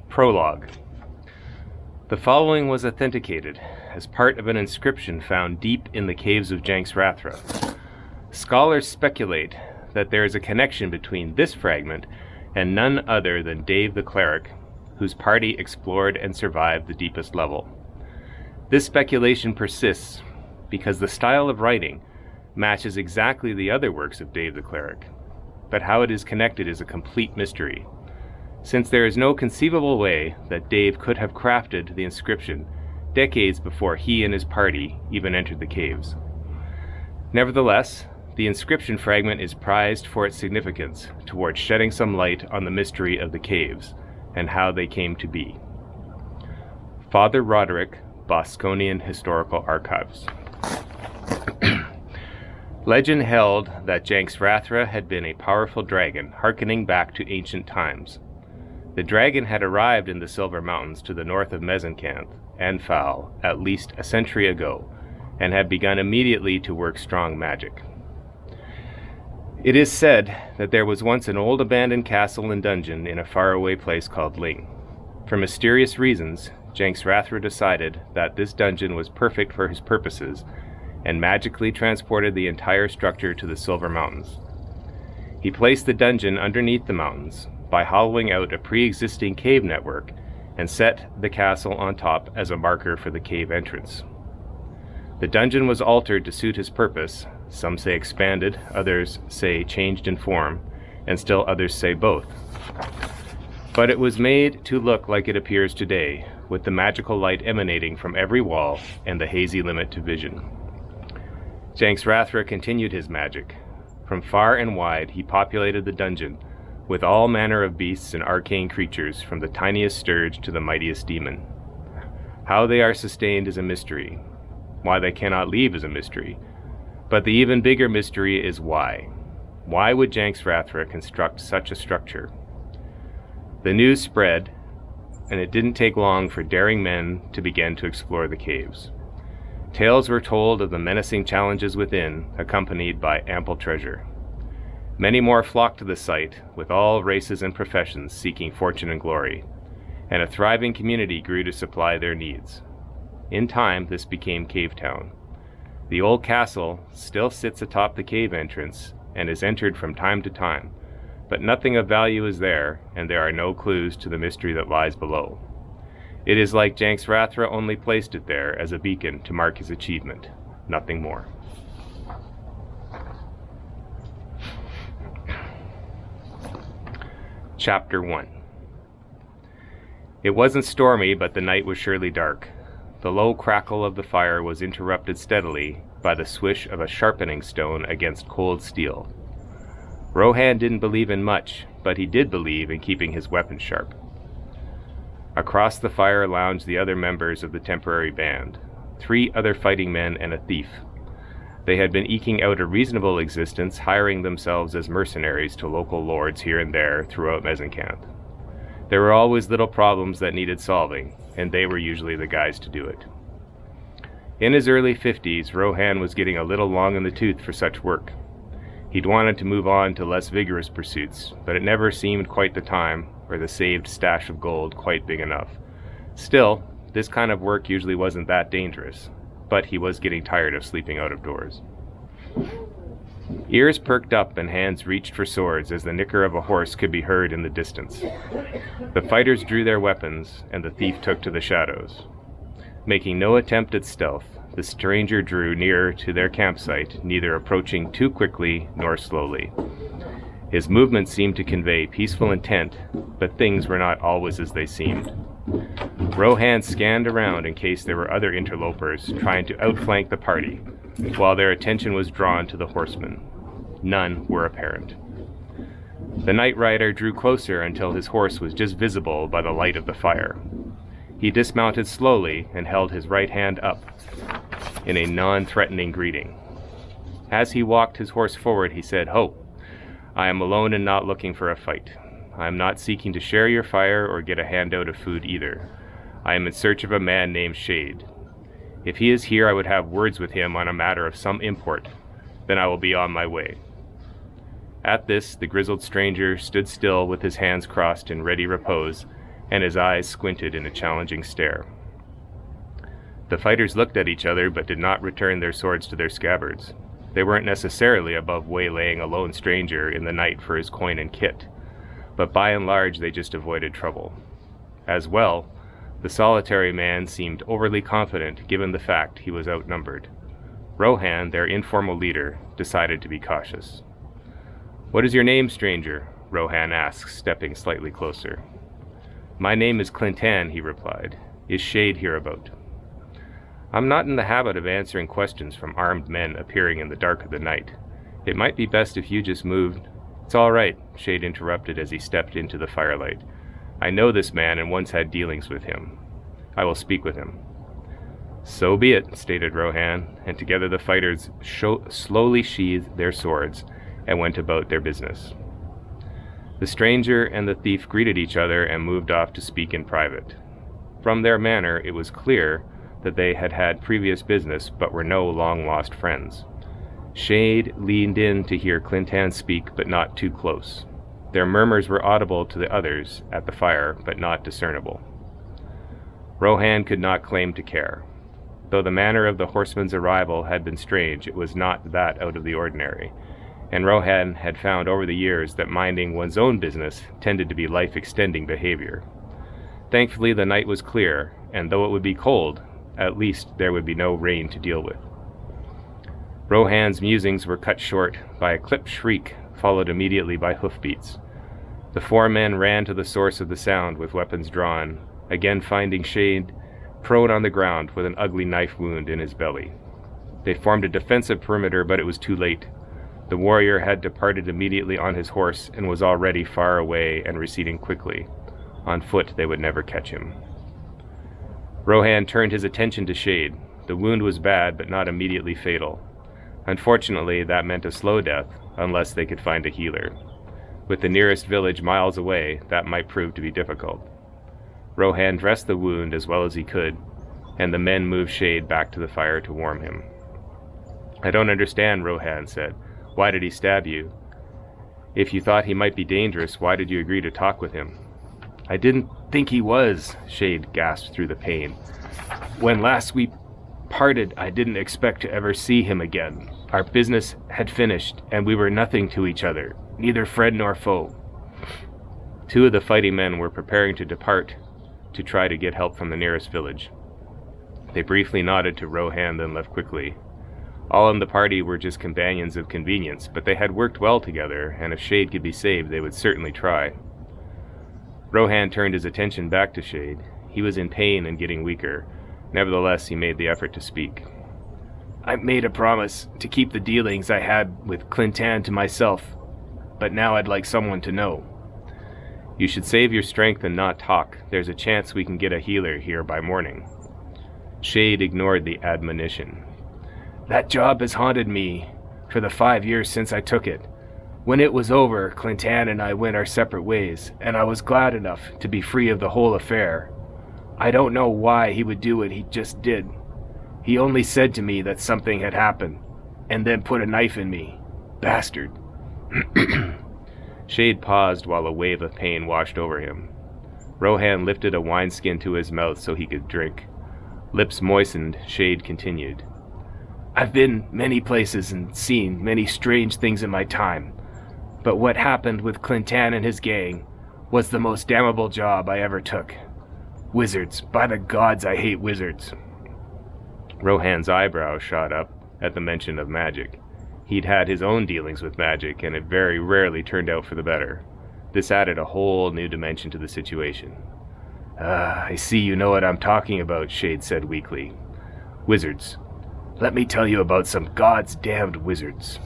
Prologue. The following was authenticated as part of an inscription found deep in the Caves of Janxrathra. Scholars speculate that there is a connection between this fragment and none other than Dave the Cleric, whose party explored and survived the deepest level. This speculation persists because the style of writing matches exactly the other works of Dave the Cleric, but how it is connected is a complete mystery, since there is no conceivable way that Dave could have crafted the inscription decades before he and his party even entered the caves. Nevertheless, the inscription fragment is prized for its significance towards shedding some light on the mystery of the caves and how they came to be. Father Roderick, Bosconian Historical Archives. Legend held that Janxrathra had been a powerful dragon hearkening back to ancient times. The dragon had arrived in the Silver Mountains to the north of Mezencanth and Foul at least a century ago, and had begun immediately to work strong magic. It is said that there was once an old abandoned castle and dungeon in a faraway place called Ling. For mysterious reasons, Janxrathra decided that this dungeon was perfect for his purposes, and magically transported the entire structure to the Silver Mountains. He placed the dungeon underneath the mountains by hollowing out a pre-existing cave network and set the castle on top as a marker for the cave entrance. The dungeon was altered to suit his purpose. Some say expanded, others say changed in form, and still others say both. But it was made to look like it appears today, with the magical light emanating from every wall and the hazy limit to vision. Janxrathra continued his magic. From far and wide he populated the dungeon with all manner of beasts and arcane creatures, from the tiniest scourge to the mightiest demon. How they are sustained is a mystery. Why they cannot leave is a mystery. But the even bigger mystery is why. Why would Janxrathra construct such a structure? The news spread, and it didn't take long for daring men to begin to explore the caves. Tales were told of the menacing challenges within, accompanied by ample treasure. Many more flocked to the site, with all races and professions seeking fortune and glory, and a thriving community grew to supply their needs. In time, this became Cave Town. The old castle still sits atop the cave entrance and is entered from time to time, but nothing of value is there, and there are no clues to the mystery that lies below. It is like Janxrathra only placed it there as a beacon to mark his achievement, nothing more. Chapter 1. It wasn't stormy, but the night was surely dark. The low crackle of the fire was interrupted steadily by the swish of a sharpening stone against cold steel. Rhohan didn't believe in much, but he did believe in keeping his weapons sharp. Across the fire lounged the other members of the temporary band, 3 other fighting men and a thief. They had been eking out a reasonable existence, hiring themselves as mercenaries to local lords here and there throughout Mezencanth. There were always little problems that needed solving, and they were usually the guys to do it. In his early 50s, Rhohan was getting a little long in the tooth for such work. He'd wanted to move on to less vigorous pursuits, but it never seemed quite the time, or the saved stash of gold quite big enough. Still, this kind of work usually wasn't that dangerous, but he was getting tired of sleeping out of doors. Ears perked up and hands reached for swords as the nicker of a horse could be heard in the distance. The fighters drew their weapons, and the thief took to the shadows. Making no attempt at stealth, the stranger drew nearer to their campsite, neither approaching too quickly nor slowly. His movements seemed to convey peaceful intent, but things were not always as they seemed. Rhohan scanned around in case there were other interlopers trying to outflank the party, while their attention was drawn to the horsemen. None were apparent. The night rider drew closer until his horse was just visible by the light of the fire. He dismounted slowly and held his right hand up in a non-threatening greeting. As he walked his horse forward, he said, "Ho, I am alone and not looking for a fight. I am not seeking to share your fire or get a handout of food either. I am in search of a man named Shade. If he is here, I would have words with him on a matter of some import. Then I will be on my way." At this, the grizzled stranger stood still with his hands crossed in ready repose, and his eyes squinted in a challenging stare. The fighters looked at each other but did not return their swords to their scabbards. They weren't necessarily above waylaying a lone stranger in the night for his coin and kit, but by and large they just avoided trouble. As well, the solitary man seemed overly confident given the fact he was outnumbered. Rhohan, their informal leader, decided to be cautious. "What is your name, stranger?" Rhohan asked, stepping slightly closer. "My name is Clintan," he replied. "Is Shade hereabout?" "I'm not in the habit of answering questions from armed men appearing in the dark of the night. It might be best if you just moved." "It's all right," Shade interrupted as he stepped into the firelight. "I know this man and once had dealings with him. I will speak with him." "So be it," stated Rhohan, and together the fighters slowly sheathed their swords and went about their business. The stranger and the thief greeted each other and moved off to speak in private. From their manner, it was clear that they had had previous business but were no long-lost friends. Shade leaned in to hear Clintan speak, but not too close. Their murmurs were audible to the others at the fire, but not discernible. Rhohan could not claim to care. Though the manner of the horseman's arrival had been strange, it was not that out of the ordinary, and Rhohan had found over the years that minding one's own business tended to be life-extending behavior. Thankfully, the night was clear, and though it would be cold, at least there would be no rain to deal with. Rhohan's musings were cut short by a clipped shriek, followed immediately by hoofbeats. The four men ran to the source of the sound with weapons drawn, again finding Shade prone on the ground with an ugly knife wound in his belly. They formed a defensive perimeter, but it was too late. The warrior had departed immediately on his horse and was already far away and receding quickly. On foot they would never catch him. Rhohan turned his attention to Shade. The wound was bad, but not immediately fatal. Unfortunately, that meant a slow death, unless they could find a healer. With the nearest village miles away, that might prove to be difficult. Rhohan dressed the wound as well as he could, and the men moved Shade back to the fire to warm him. "I don't understand," Rhohan said. "Why did he stab you? If you thought he might be dangerous, why did you agree to talk with him?" "I didn't think he was," Shade gasped through the pain. "When last we parted, I didn't expect to ever see him again. Our business had finished, and we were nothing to each other, neither friend nor foe." Two of the fighting men were preparing to depart to try to get help from the nearest village. They briefly nodded to Rhohan, then left quickly. All in the party were just companions of convenience, but they had worked well together, and if Shade could be saved, they would certainly try. Rhohan turned his attention back to Shade. He was in pain and getting weaker. Nevertheless, he made the effort to speak. "I made a promise to keep the dealings I had with Clintan to myself, but now I'd like someone to know." "You should save your strength and not talk. There's a chance we can get a healer here by morning." Shade ignored the admonition. "That job has haunted me for the 5 years since I took it. When it was over, Clintan and I went our separate ways, and I was glad enough to be free of the whole affair. I don't know why he would do what he just did. He only said to me that something had happened, and then put a knife in me. Bastard." Shade paused while a wave of pain washed over him. Rhohan lifted a wineskin to his mouth so he could drink. Lips moistened, Shade continued. "I've been many places and seen many strange things in my time, but what happened with Clintan and his gang was the most damnable job I ever took. Wizards, by the gods, I hate wizards." Rhohan's eyebrows shot up at the mention of magic. He'd had his own dealings with magic, and it very rarely turned out for the better. This added a whole new dimension to the situation. I see you know what I'm talking about, Shade said weakly. Wizards. Let me tell you about some God's damned wizards.